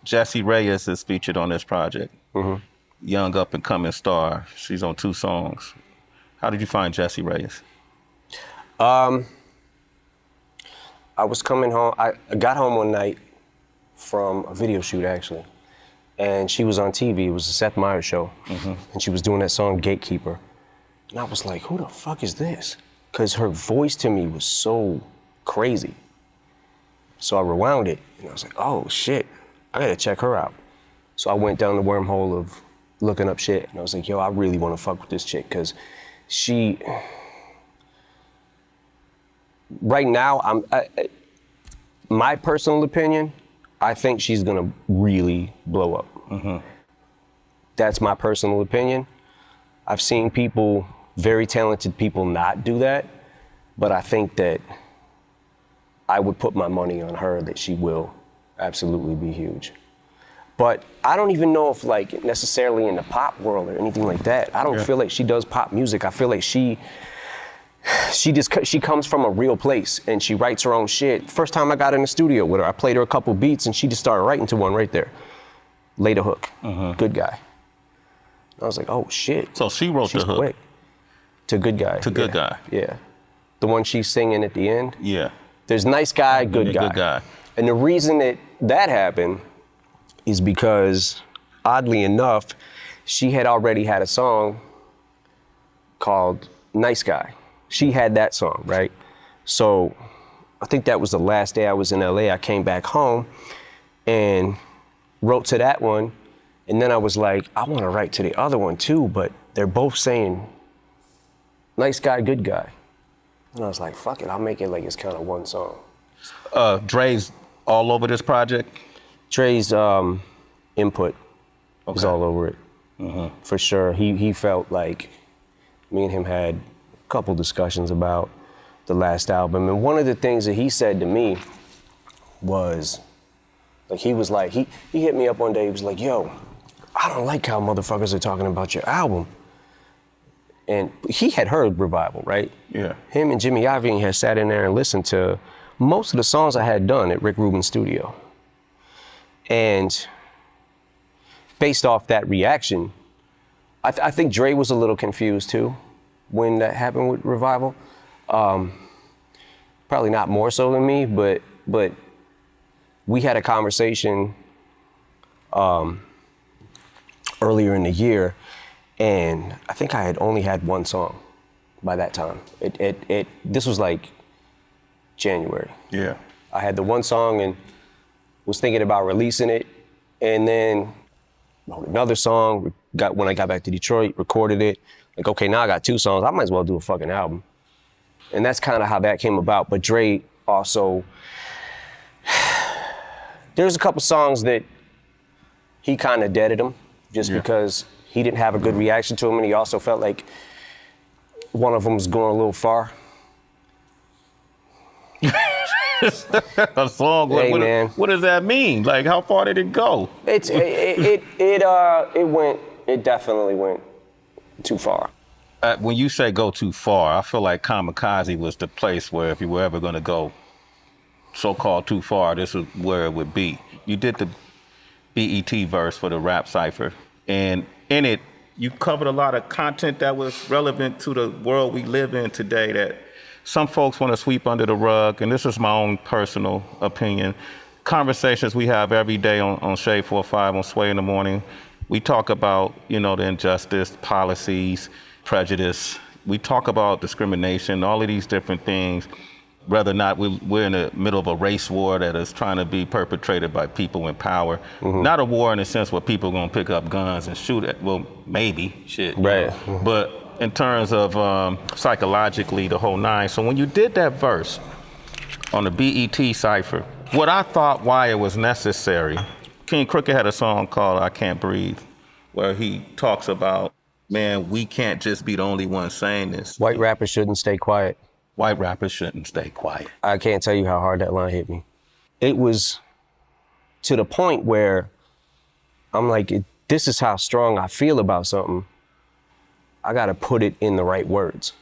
Jessie Reyes is featured on this project. Young up and coming star. She's on 2 songs. How did you find Jessie Reyes? I was coming home. I got home one night from a video shoot, actually, and she was on TV. It was the Seth Meyers show, and she was doing that song Gatekeeper. And I was like, who the fuck is this? Because her voice to me was so crazy. So I rewound it, and I was like, oh shit, I gotta check her out. So I went down the wormhole of looking up shit, and I was like, yo, I really wanna fuck with this chick, because she, right now, my personal opinion, I think she's gonna really blow up. That's my personal opinion. I've seen people, very talented people, not do that, but I think that I would put my money on her that she will absolutely be huge. But I don't even know if like necessarily in the pop world or anything like that. I don't feel like she does pop music. I feel like she comes from a real place and she writes her own shit. First time I got in the studio with her, I played her a couple beats and she just started writing to one right there. Laid a hook, Good Guy. I was like, oh shit. So she wrote the hook. Quick. To Good Guy. To Good Guy. Yeah. The one she's singing at the end. Yeah. There's Nice Guy, Good Guy. Good Guy. And the reason that happened is because, oddly enough, she had already had a song called Nice Guy. She had that song, right? So I think that was the last day I was in LA. I came back home and wrote to that one. And then I was like, I want to write to the other one too, but they're both saying Nice Guy, Good Guy. And I was like, fuck it, I'll make it like it's kind of one song. Dre's all over this project? Dre's input is all over it, for sure. He felt like me and him had a couple discussions about the last album. And one of the things that he said to me was, like, he hit me up one day, he was like, yo, I don't like how motherfuckers are talking about your album. And he had heard Revival, right? Yeah. Him and Jimmy Iovine had sat in there and listened to most of the songs I had done at Rick Rubin's studio. And based off that reaction, I think Dre was a little confused too when that happened with Revival. Probably not more so than me, but we had a conversation earlier in the year, and I think I had only had one song by that time. This was like January. Yeah. I had the one song and was thinking about releasing it, and then wrote another song. When I got back to Detroit, recorded it. Like, okay, now I got 2 songs. I might as well do a fucking album. And that's kind of how that came about. But Dre also, there's a couple songs that he kind of deaded them just because he didn't have a good reaction to them, and he also felt like one of them was going a little far. A song? Hey, man. What does that mean? Like, how far did it go? It definitely went too far. When you say go too far, I feel like Kamikaze was the place where if you were ever going to go so-called too far, this is where it would be. You did the BET verse for the rap cypher, and in it, you covered a lot of content that was relevant to the world we live in today that some folks want to sweep under the rug, and this is my own personal opinion. Conversations we have every day on Shade 4-5 on Sway in the Morning, we talk about, the injustice, policies, prejudice. We talk about discrimination, all of these different things, whether or not we're in the middle of a race war that is trying to be perpetrated by people in power. Not a war in the sense where people are going to pick up guns and shoot at, well, maybe, shit. Right. But in terms of psychologically, the whole nine. So when you did that verse on the BET cypher, what I thought why it was necessary, King Crooked had a song called I Can't Breathe, where he talks about, man, we can't just be the only ones saying this. White rappers shouldn't stay quiet. White rappers shouldn't stay quiet. I can't tell you how hard that line hit me. It was to the point where I'm like, this is how strong I feel about something. I gotta put it in the right words,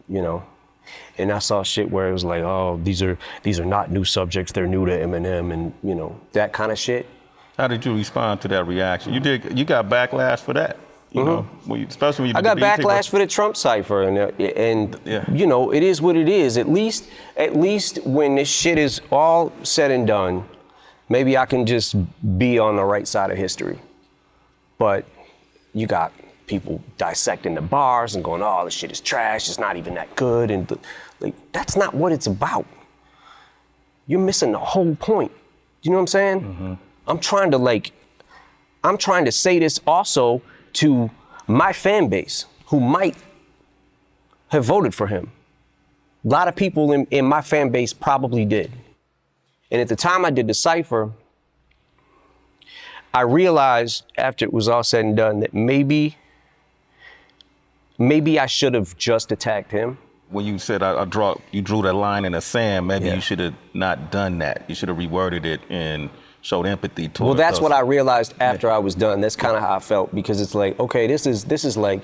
And I saw shit where it was like, oh, these are not new subjects, they're new to Eminem, and that kind of shit. How did you respond to that reaction? You got backlash for that, you know, especially when you I did got the BET backlash for the Trump cipher, and Yeah. you know, it is what it is. At least when this shit is all said and done, maybe I can just be on the right side of history. But you got people dissecting the bars and going, "Oh, this shit is trash. It's not even that good," and like that's not what it's about. You're missing the whole point. You know what I'm saying? I'm trying to say this also to my fan base who might have voted for him. A lot of people in my fan base probably did. And at the time I did the cipher, I realized after it was all said and done that maybe I should have just attacked him. When you said you drew that line in the sand, maybe Yeah. you should have not done that. You should have reworded it and showed empathy towards Well, that's us. what I realized after I was done. That's kind of how I felt, because it's like, okay, this is backfiring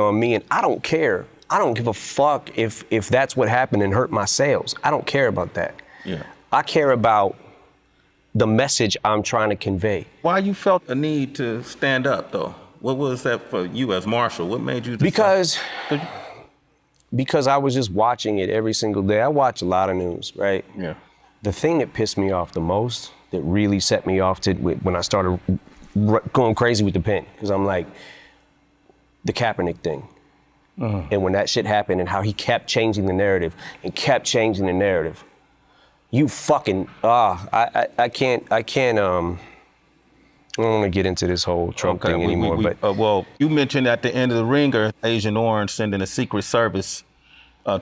on me, and I don't care. I don't give a fuck if that's what happened and hurt my sales. I don't care about that. Yeah. I care about the message I'm trying to convey. Why you felt a need to stand up, though? What was that for you as Marshall? What made you decide? Because I was just watching it every single day. I watch a lot of news, right? Yeah. The thing that pissed me off the most, that really set me off when I started going crazy with the pen, because I'm like, the Kaepernick thing. And when that shit happened and how he kept changing the narrative and kept changing the narrative, you fucking, I can't, I don't want to get into this whole Trump thing anymore. But well, you mentioned at the end of the ringer, Agent Orange sending a Secret Service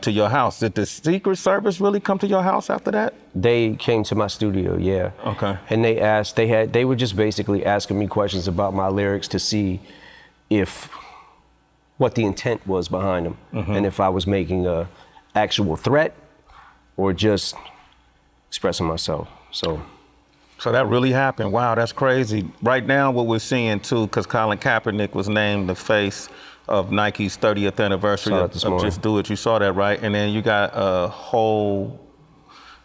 to your house. Did the Secret Service really come to your house after that? They came to my studio, yeah. Okay. And they were just basically asking me questions about my lyrics to see what the intent was behind them, and if I was making a actual threat or just expressing myself. So that really happened. Wow, that's crazy. Right now, what we're seeing too, because Colin Kaepernick was named the face of Nike's 30th anniversary of Just Do It. You saw that, right? And then you got a whole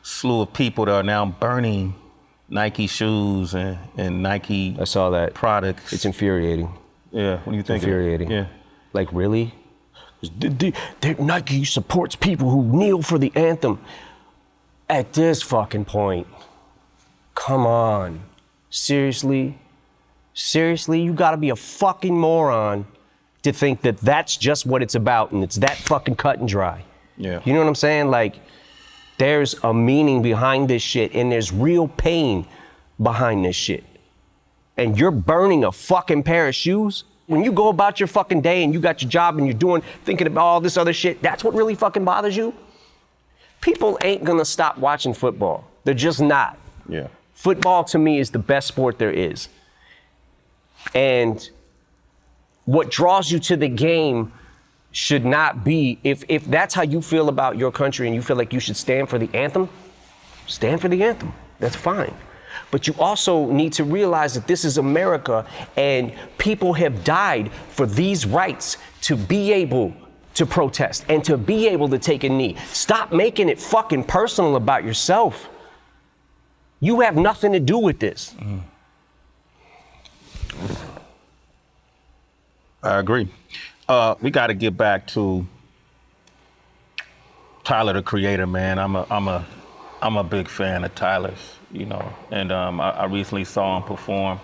slew of people that are now burning Nike shoes and Nike I saw that. products. It's infuriating. Yeah, what do you think? Infuriating. Yeah. Like, really? Nike supports people who kneel for the anthem. At this fucking point, come on. Seriously? Seriously? You gotta be a fucking moron to think that that's just what it's about and it's that fucking cut and dry. Yeah. You know what I'm saying? Like, there's a meaning behind this shit and there's real pain behind this shit. And you're burning a fucking pair of shoes? When you go about your fucking day and you got your job and you're thinking about all this other shit, that's what really fucking bothers you? People ain't gonna stop watching football. They're just not. Yeah. Football to me is the best sport there is. And what draws you to the game should not be, if that's how you feel about your country and you feel like you should stand for the anthem, stand for the anthem. That's fine. But you also need to realize that this is America and people have died for these rights to be able to protest and to be able to take a knee. Stop making it fucking personal about yourself. You have nothing to do with this. I agree. We got to get back to Tyler, the Creator, man. I'm a big fan of Tyler's, you know, and I recently saw him perform.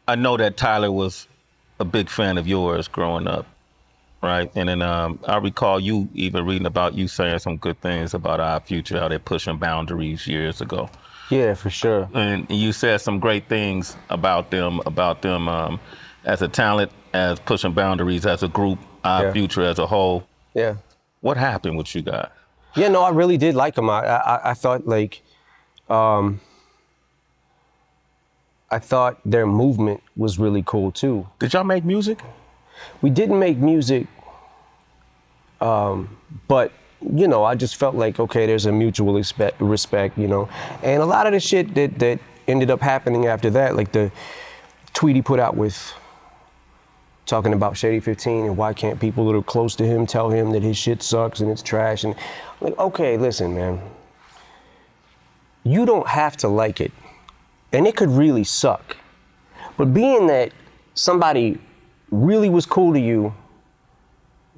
I know that Tyler was a big fan of yours growing up, right? And then I recall you even reading about you saying some good things about Our Future, how they're pushing boundaries years ago. Yeah, for sure. And you said some great things about them as a talent, as pushing boundaries, as a group, Our Future as a whole. Yeah. What happened with you guys? Yeah, no, I really did like them. I thought like, I thought their movement was really cool too. Did y'all make music? We didn't make music, but you know, I just felt like, okay, there's a mutual respect, you know. And a lot of the shit that ended up happening after that, like the tweet he put out with talking about Shady 15 and why can't people that are close to him tell him that his shit sucks and it's trash. And I'm like, okay, listen, man, you don't have to like it And it could really suck. But being that somebody really was cool to you,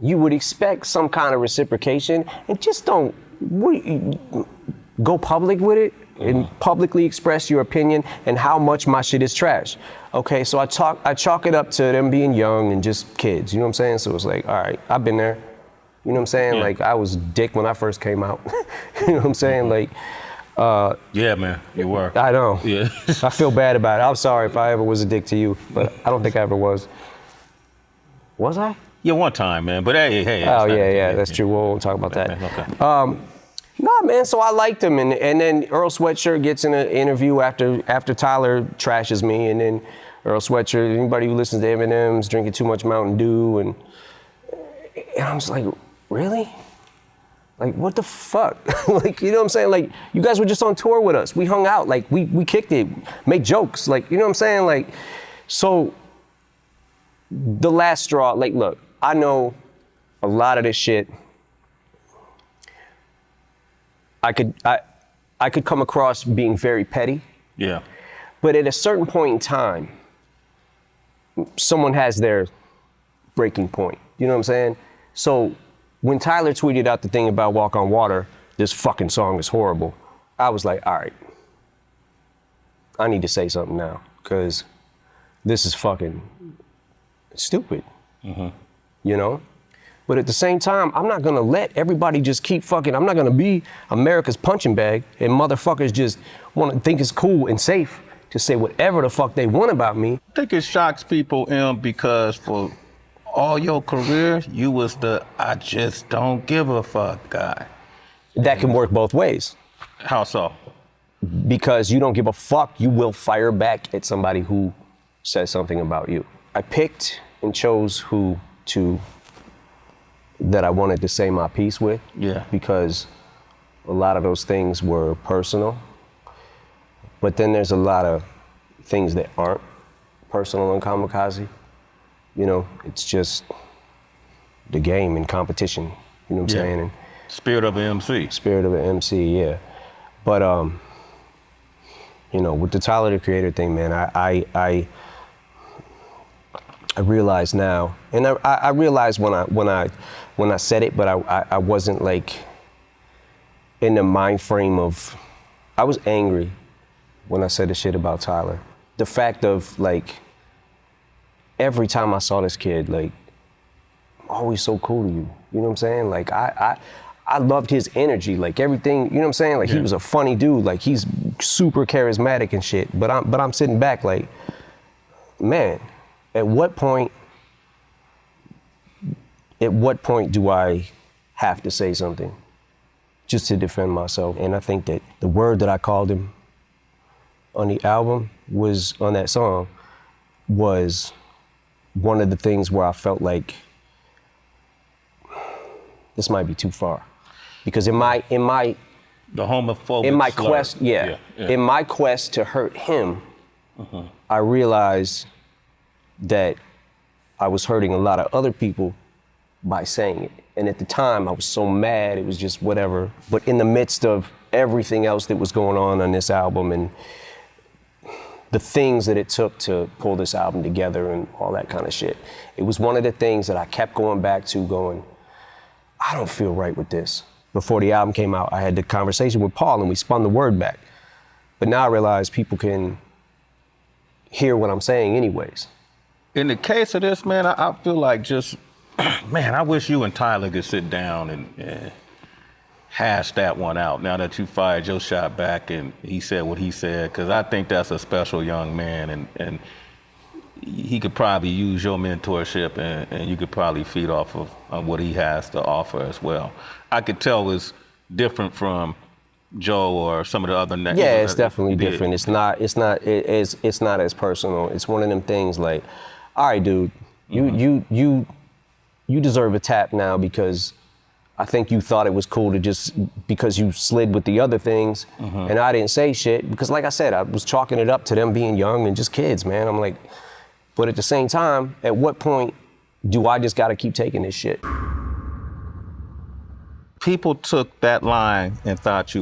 you would expect some kind of reciprocation, and just don't go public with it and publicly express your opinion and how much my shit is trash. Okay, so I chalk it up to them being young and just kids, you know what I'm saying? So it's like, all right, I've been there. You know what I'm saying? Yeah. Like, I was a dick when I first came out. You know what I'm saying? Like, yeah, man, you were. I know. Yeah. I feel bad about it. I'm sorry if I ever was a dick to you, but I don't think I ever was. Was I? Yeah, one time, man. But hey. Oh, yeah, that's true. We won't talk about that. Okay. Nah, man, so I liked him. And then Earl Sweatshirt gets in an interview after Tyler trashes me. And then Earl Sweatshirt, anybody who listens to Eminem's drinking too much Mountain Dew. And I'm just like, really? Like, what the fuck? Like, you know what I'm saying? Like, you guys were just on tour with us. We hung out. Like, we kicked it, made jokes. Like, you know what I'm saying? Like, so the last straw, like, look, I know a lot of this shit. I could come across being very petty. Yeah. But at a certain point in time, someone has their breaking point. You know what I'm saying? So when Tyler tweeted out the thing about Walk on Water, this fucking song is horrible, I was like, all right, I need to say something now, because this is fucking stupid. You know? But at the same time, I'm not gonna let everybody just keep fucking, I'm not gonna be America's punching bag and motherfuckers just wanna think it's cool and safe to say whatever the fuck they want about me. I think it shocks people, because for all your career, you was the I just don't give a fuck guy. That can work both ways. How so? Because you don't give a fuck, you will fire back at somebody who says something about you. I picked and chose who that I wanted to say my piece with. Yeah. Because a lot of those things were personal. But then there's a lot of things that aren't personal in Kamikaze. You know, it's just the game and competition. You know what I'm saying? And spirit of an MC. Spirit of an MC, yeah. But you know, with the Tyler the Creator thing, man, I realize now, and I realized when I said it, but I wasn't like in the mind frame of, I was angry when I said the shit about Tyler. The fact of like, every time I saw this kid, like, always so cool to you. You know what I'm saying? Like, I loved his energy, like everything, you know what I'm saying? Like, he was a funny dude, like he's super charismatic and shit. But I'm sitting back like, man, at what point do I have to say something just to defend myself? And I think that the word that I called him on the album was, on that song, was one of the things where I felt like this might be too far. Because in my the homophobic in my slur. quest, in my quest to hurt him, I realized that I was hurting a lot of other people by saying it. And at the time, I was so mad, it was just whatever. But in the midst of everything else that was going on this album and the things that it took to pull this album together and all that kind of shit, it was one of the things that I kept going back to, going, I don't feel right with this. Before the album came out, I had the conversation with Paul and we spun the word back. But now I realize people can hear what I'm saying anyways. In the case of this, man, I feel like just, man, I wish you and Tyler could sit down and hash that one out now that you fired your shot back and he said what he said, because I think that's a special young man, and he could probably use your mentorship and you could probably feed off of what he has to offer as well. I could tell it's different from Joe or some of the other names. Yeah, it's definitely different. It's not as personal. It's one of them things like, all right, dude, you deserve a tap now because I think you thought it was cool to just, because you slid with the other things and I didn't say shit, because like I said, I was chalking it up to them being young and just kids, man. I'm like, but at the same time, at what point do I just gotta keep taking this shit? People took that line and thought you